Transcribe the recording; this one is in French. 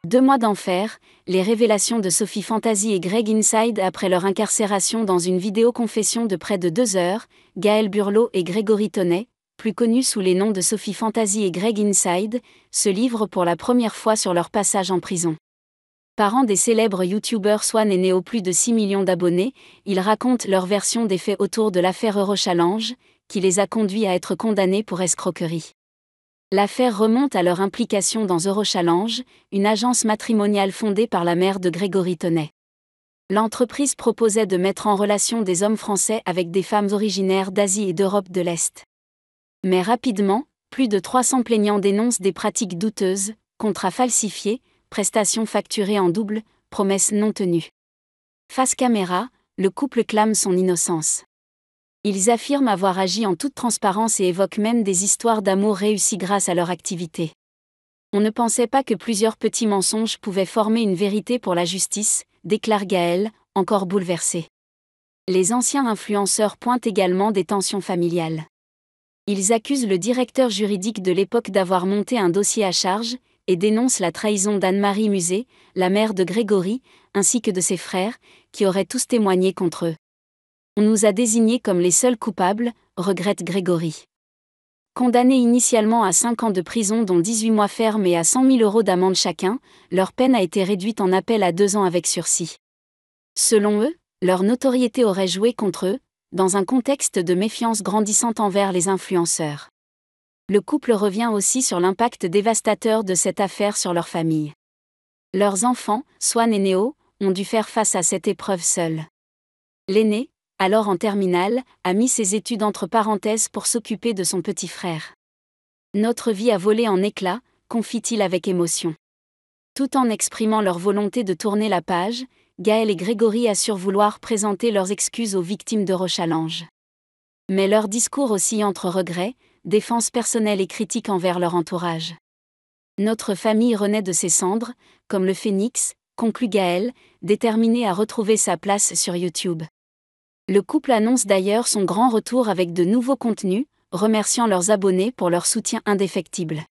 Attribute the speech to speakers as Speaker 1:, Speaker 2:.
Speaker 1: 2 mois d'enfer, les révélations de Sophie Fantasy et Greg Inside après leur incarcération dans une vidéoconfession de près de 2 heures, Gaël Burlot et Grégory Tonnet, plus connus sous les noms de Sophie Fantasy et Greg Inside, se livrent pour la première fois sur leur passage en prison. Parents des célèbres youtubeurs Swan et Neo, plus de 6 millions d'abonnés, ils racontent leur version des faits autour de l'affaire Eurochallenge, qui les a conduits à être condamnés pour escroquerie. L'affaire remonte à leur implication dans Eurochallenge, une agence matrimoniale fondée par la mère de Grégory Tonnet. L'entreprise proposait de mettre en relation des hommes français avec des femmes originaires d'Asie et d'Europe de l'Est. Mais rapidement, plus de 300 plaignants dénoncent des pratiques douteuses, contrats falsifiés, prestations facturées en double, promesses non tenues. Face caméra, le couple clame son innocence. Ils affirment avoir agi en toute transparence et évoquent même des histoires d'amour réussies grâce à leur activité. On ne pensait pas que plusieurs petits mensonges pouvaient former une vérité pour la justice, déclare Gaël, encore bouleversé. Les anciens influenceurs pointent également des tensions familiales. Ils accusent le directeur juridique de l'époque d'avoir monté un dossier à charge, et dénoncent la trahison d'Anne-Marie Musé, la mère de Grégory, ainsi que de ses frères, qui auraient tous témoigné contre eux. On nous a désignés comme les seuls coupables, regrette Grégory. Condamnés initialement à 5 ans de prison dont 18 mois fermes et à 100 000 € d'amende chacun, leur peine a été réduite en appel à 2 ans avec sursis. Selon eux, leur notoriété aurait joué contre eux, dans un contexte de méfiance grandissante envers les influenceurs. Le couple revient aussi sur l'impact dévastateur de cette affaire sur leur famille. Leurs enfants, Swan et Neo, ont dû faire face à cette épreuve seuls. L'aîné, alors en terminale, a mis ses études entre parenthèses pour s'occuper de son petit frère. Notre vie a volé en éclats, confie-t-il avec émotion. Tout en exprimant leur volonté de tourner la page, Gaël et Grégory assurent vouloir présenter leurs excuses aux victimes d'Eurochallenge. Mais leur discours oscille entre regrets, défense personnelle et critique envers leur entourage. Notre famille renaît de ses cendres, comme le phénix, conclut Gaël, déterminé à retrouver sa place sur YouTube. Le couple annonce d'ailleurs son grand retour avec de nouveaux contenus, remerciant leurs abonnés pour leur soutien indéfectible.